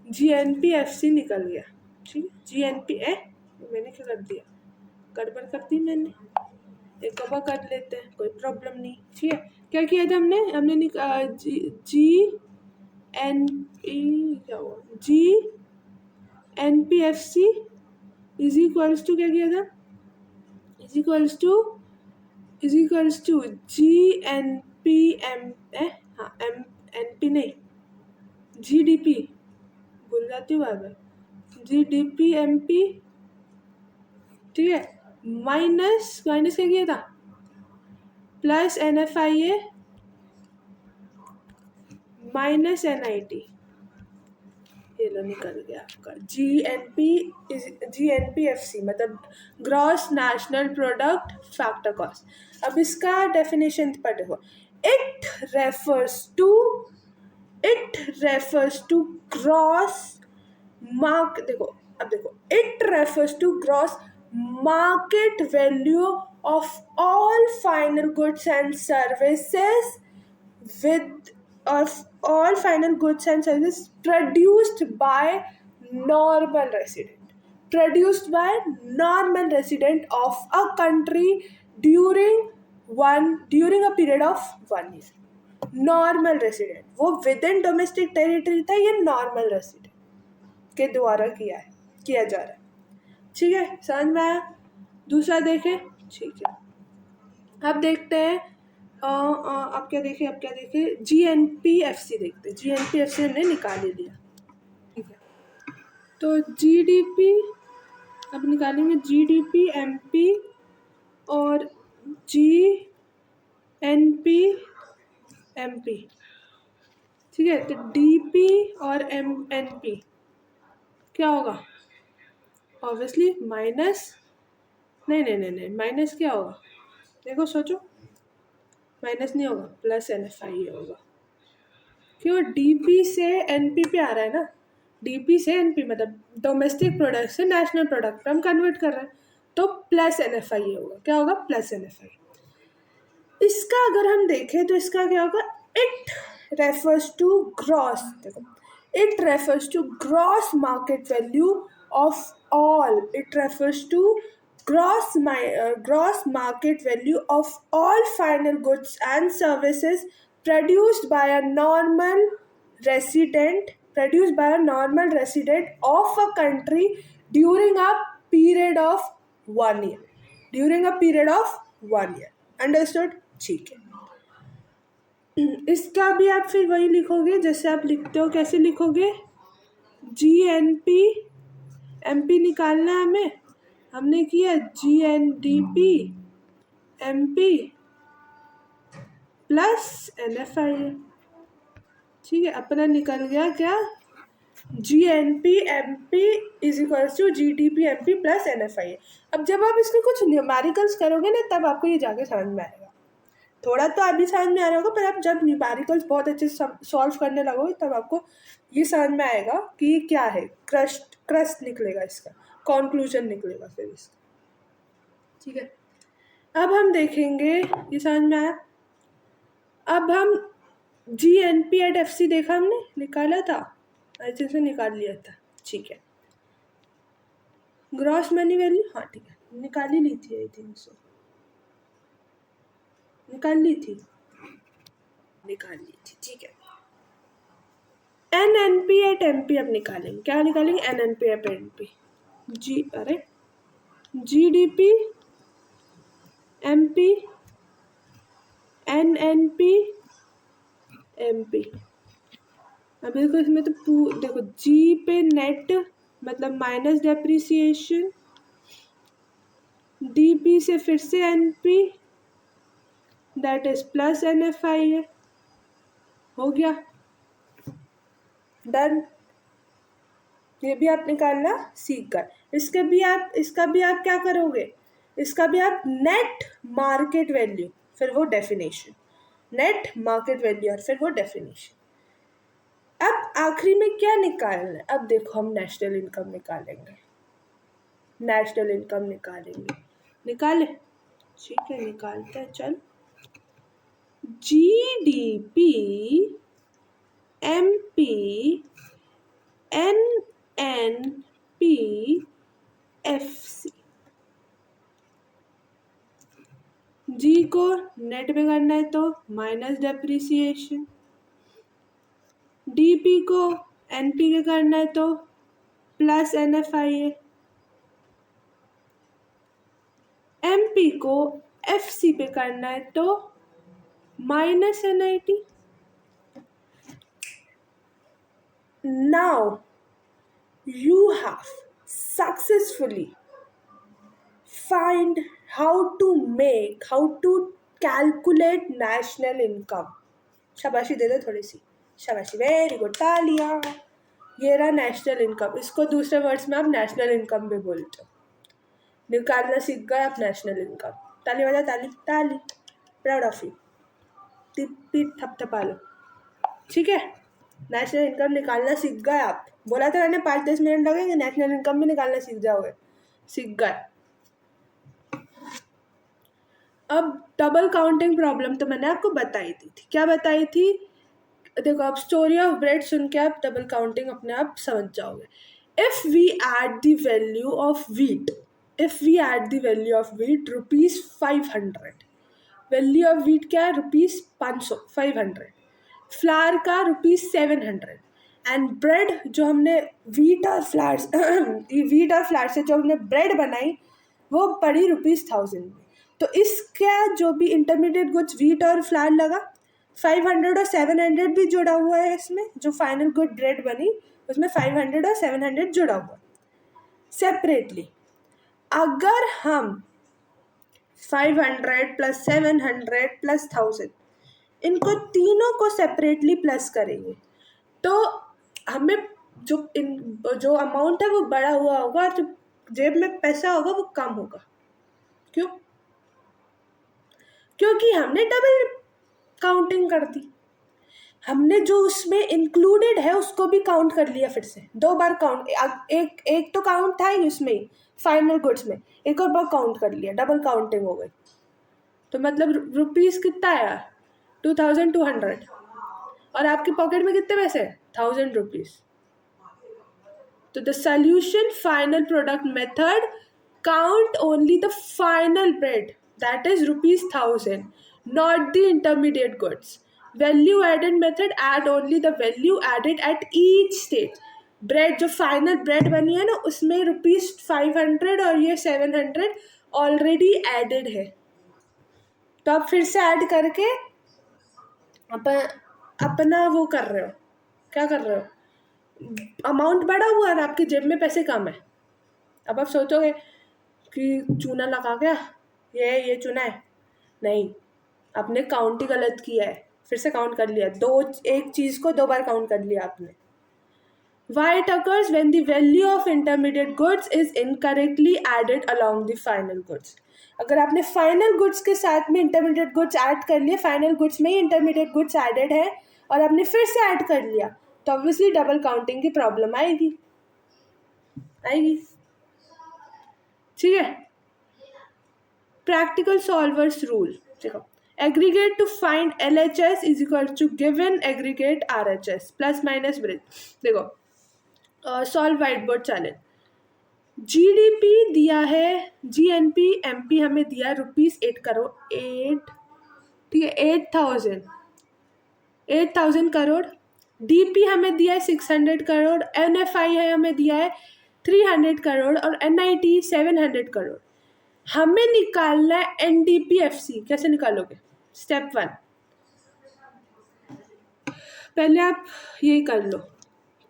GNPFC निकल गया। ठीक है, GNP मैंने क्या कर दिया, गड़बड़ कर दी मैंने, एक कबा कर लेते हैं, कोई प्रॉब्लम नहीं। ठीक है, क्या किया था हमने, GNP क्या हुआ, GNPFC इज इक्वल्स टू क्या किया था, इज इक्वल्स टू GNPM, हाँ MP नहीं, GDP, भूल जाती हूँ बार बार, GDPMP। ठीक है, माइनस माइनस क्या किया था, प्लस NFIA माइनस NIT, ये लो निकल गया आपका GNPFC, मतलब gross national product factor cost. अब इसका डेफिनेशन पर देखो, it refers to gross mark, देखो अब देखो, it refers to gross market value of all final goods and services with of all final goods and services produced by normal resident of a country during a period of 1 year। Normal resident, वो with in domestic territory था, ये normal resident के द्वारा किया जा रहा है। ठीक है, समझ में आया। दूसरा देखें, ठीक है, अब देखते हैं, अब क्या देखें, GNPFC देखते हैं। GNPFC हमने निकाल ही लिया। ठीक है, तो GDP अब निकालेंगे, GDPMP और GNPMP। ठीक है, तो DP और NP क्या होगा, ऑब्वियसली माइनस, नहीं माइनस क्या होगा, देखो सोचो, माइनस नहीं होगा, प्लस NFI होगा, क्यों, DP से NP पे आ रहा है ना, DP से NP मतलब डोमेस्टिक प्रोडक्ट से नेशनल प्रोडक्ट हम कन्वर्ट कर रहे हैं, तो प्लस NFI होगा, क्या होगा, प्लस NFI। इसका अगर हम देखें तो इसका क्या होगा, इट रेफर्स टू ग्रॉस, देखो, it refers to gross market value of all, it refers to gross market value of all final goods and services produced by a normal resident of a country during a period of 1 year। Understood. ठीक है, इसका भी आप फिर वही लिखोगे जैसे आप लिखते हो, कैसे लिखोगे, GNPMP निकालना है हमें, हमने किया GNDPMP प्लस NFI। ठीक है, अपना निकल गया क्या, GNPMP is equals to GDPMP plus NFI। अब जब आप इसके कुछ न्यूमेरिकल्स करोगे ना, तब आपको ये जाके समझ में आएगा। थोड़ा तो अभी समझ में आ रहा होगा, पर आप जब न्यूमेरिकल्स बहुत अच्छे से सॉल्व करने लगोगे, तब आपको ये समझ में आएगा कि ये क्या है, क्रस्ट निकलेगा, इसका कॉन्क्लूजन निकलेगा फिर इसका। ठीक है, अब हम देखेंगे, ये समझ में आया। अब हम GNP@FC देखा, हमने निकाला था, अच्छे से निकाल लिया था। ठीक है, ग्रॉस मनी वैल्यू, हाँ ठीक है, निकाल ही ली थी, आई थिंक सो, निकाल ली थी। ठीक है, NNP@MP अब निकालेंगे, क्या निकालेंगे, NNP@MP, GDP MP NNP MP। अब देखो इसमें तो देखो, G पे नेट मतलब माइनस डेप्रिसिएशन, DP से फिर से NP that is plus NFI है, हो गया, डन। ये भी आप निकालना सीख कर, इसका भी आप क्या करोगे, इसका भी आप नेट मार्केट वैल्यू, फिर वो डेफिनेशन, नेट मार्केट वैल्यू और फिर वो डेफिनेशन। अब आखिरी में क्या निकालना है, अब देखो हम नेशनल इनकम निकालेंगे, निकाले, ठीक है, निकालते हैं, चल, GDP MP, NNP, FC। जी को नेट में करना है तो माइनस डेप्रिसिएशन, डीपी को एनपी के करना है तो प्लस NFIA, एमपी को एफसी पे करना है तो minus NIT। Now you have successfully find how to calculate national income। शाबाशी दे दो थोड़ी सी, शाबाशी, वेरी गुड, तालियां। ये रहा नेशनल इनकम, इसको दूसरे वर्ड्स में आप नेशनल इनकम भी बोलते हो। निकालना सीख गए आप नेशनल इनकम। ताली बजा, ताली ताली, प्राउड ऑफ यू, पीठ थपथपा लो। ठीक है, नेशनल इनकम निकालना सीख गए आप। बोला था मैंने 5-10 मिनट लगेंगे, नेशनल इनकम भी निकालना सीख जाओगे, सीख गए। अब डबल काउंटिंग प्रॉब्लम तो मैंने आपको बताई थी, क्या बताई थी? देखो, आप स्टोरी ऑफ ब्रेड सुन के आप डबल काउंटिंग अपने आप समझ जाओगे। If we add the value of wheat, ₹500, value of wheat क्या है? ₹500, 500। फ्लावर का ₹700, एंड ब्रेड जो हमने वीट और फ्लावर से जो हमने ब्रेड बनाई वो पड़ी ₹1000 में। तो इसका जो भी इंटरमीडिएट गुड्स वीट और फ्लावर लगा, 500 और 700 भी जुड़ा हुआ है इसमें। जो फाइनल गुड ब्रेड बनी उसमें 500 और 700 जुड़ा हुआ सेपरेटली। अगर हम 500 प्लस 700 प्लस 1000 इनको तीनों को सेपरेटली प्लस करेंगे तो हमें जो अमाउंट है वो बड़ा हुआ होगा और जो जेब में पैसा होगा वो कम होगा। क्यों? क्योंकि हमने डबल काउंटिंग कर दी। हमने जो उसमें इंक्लूडेड है उसको भी काउंट कर लिया, फिर से 2 बार काउंट। एक तो काउंट था ही उसमें फाइनल गुड्स में, एक और बार काउंट कर लिया, डबल काउंटिंग हो गई। तो मतलब रुपीस कितना आया? 2200। और आपके पॉकेट में कितने पैसे? 1000 रुपीज। तो the solution final product method count only the final bread, that is ₹1000, not the intermediate goods. Value added method add only the value added at each stage. Bread जो final bread बनी है ना उसमें ₹500 और ये 700 already added है। तो आप फिर से ऐड करके अपना वो कर रहे हो, क्या कर रहे हो? अमाउंट बढ़ा हुआ है और आपकी जेब में पैसे कम है। अब आप सोचोगे कि चूना लगा गया, ये चुना है। नहीं, आपने काउंट ही गलत किया है, फिर से काउंट कर लिया। एक चीज़ को 2 बार काउंट कर लिया आपने। Why it occurs when the value of intermediate goods is incorrectly added along the final goods. अगर आपने फाइनल गुड्स के साथ में इंटरमीडिएट गुड्स ऐड कर लिए, फाइनल गुड्स में ही इंटरमीडिएट गुड्स एडेड है और आपने फिर से ऐड कर लिया, तो ऑब्वियसली डबल काउंटिंग की प्रॉब्लम आएगी। ठीक है। प्रैक्टिकल सॉल्वर्स रूल देखो, aggregate to find LHS is equal to given aggregate RHS plus minus bridge. देखो, solve white board challenge. GDP दिया है, GNP MP हमें दिया ₹8 करोड़, ठीक है, 8,000 करोड़। DP हमें दिया है 600 करोड़, NFI हमें दिया है 300 करोड़ और NIT 700 करोड़। हमें निकालना है NDP-FC। कैसे निकालोगे? स्टेप 1, पहले आप ये कर लो,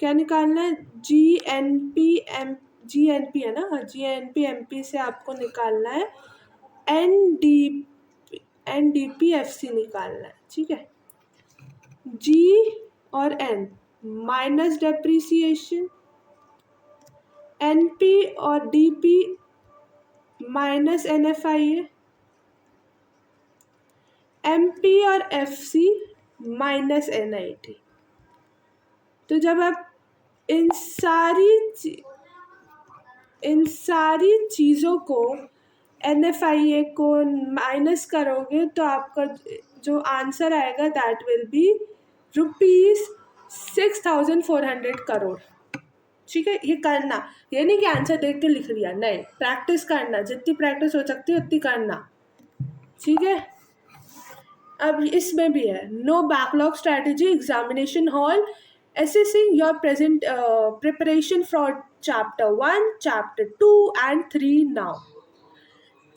क्या निकालना है? GNP है ना, GNP-MP से आपको निकालना है NDP-FC निकालना है। ठीक है, G और N माइनस डेप्रिसिएशन, NP और DP माइनस NFIA, MP और FC माइनस NIT। तो जब आप इन सारी चीज़ों को NFIA को माइनस करोगे तो आपका जो आंसर आएगा दैट विल बी 6,400 करोड़। ठीक है, ये करना, ये नहीं कि आंसर देख के लिख लिया, नहीं, प्रैक्टिस करना, जितनी प्रैक्टिस हो सकती है उतनी करना। ठीक है, अब इसमें भी है, no backlog strategy, examination hall, assessing your present preparation for chapter 1, chapter 2 and 3 now।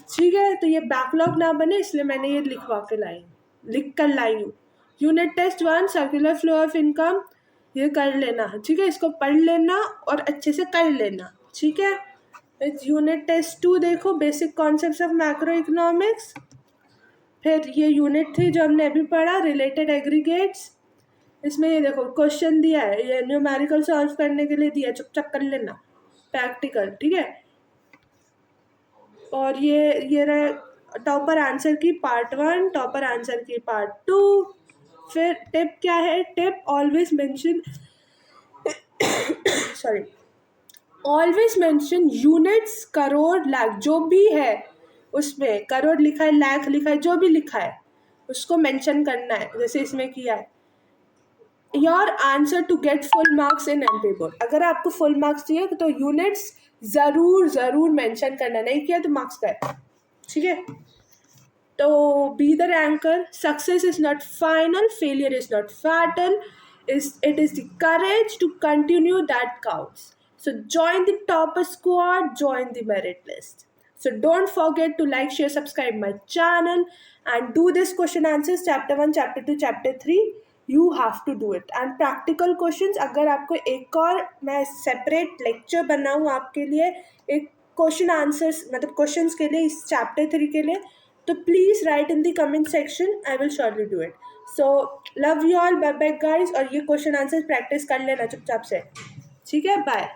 ठीक है, तो ये बैकलॉग ना बने इसलिए मैंने ये लिख कर लाई हूँ। Unit test 1 circular flow of income, ये कर लेना। ठीक है, इसको पढ़ लेना और अच्छे से कर लेना। ठीक है, यूनिट टेस्ट 2 देखो, basic concepts of macro economics. फिर ये यूनिट 3 जो हमने अभी पढ़ा, रिलेटेड एग्रीगेट्स, इसमें ये देखो क्वेश्चन दिया है, ये न्यूमेरिकल सॉल्व करने के लिए दिया है, चुपचाप कर लेना प्रैक्टिकल। ठीक है, और ये रहे टॉपर आंसर की पार्ट 1, टॉपर आंसर की पार्ट 2। फिर टिप क्या है, tip always mention sorry, always mention units, crore, lakh, जो भी है उसमें करोड़ लिखा है, लाख लिखा है, जो भी लिखा है उसको मेंशन करना है, जैसे इसमें किया है। Your answer to get full marks in MP board, अगर आपको फुल मार्क्स चाहिए तो यूनिट्स ज़रूर मेंशन करना, नहीं किया तो मार्क्स गए। ठीक है, तो be the ranker, success is not final, failure is not fatal, it is the courage to continue that counts. So join the topper squad, join the merit list. So don't forget to like, share, subscribe my channel and do this question answers chapter 1, chapter 2, chapter 3. You have to do it. And practical questions, अगर आपको एक और मैं separate lecture बनाऊँ आपके लिए, एक question answers मतलब questions के लिए, इस chapter 3 के लिए, तो please write in the comment section, I will surely do it. So love you all, bye bye guys, और ये क्वेश्चन आंसर प्रैक्टिस कर लेना चुपचाप से। ठीक है, बाय।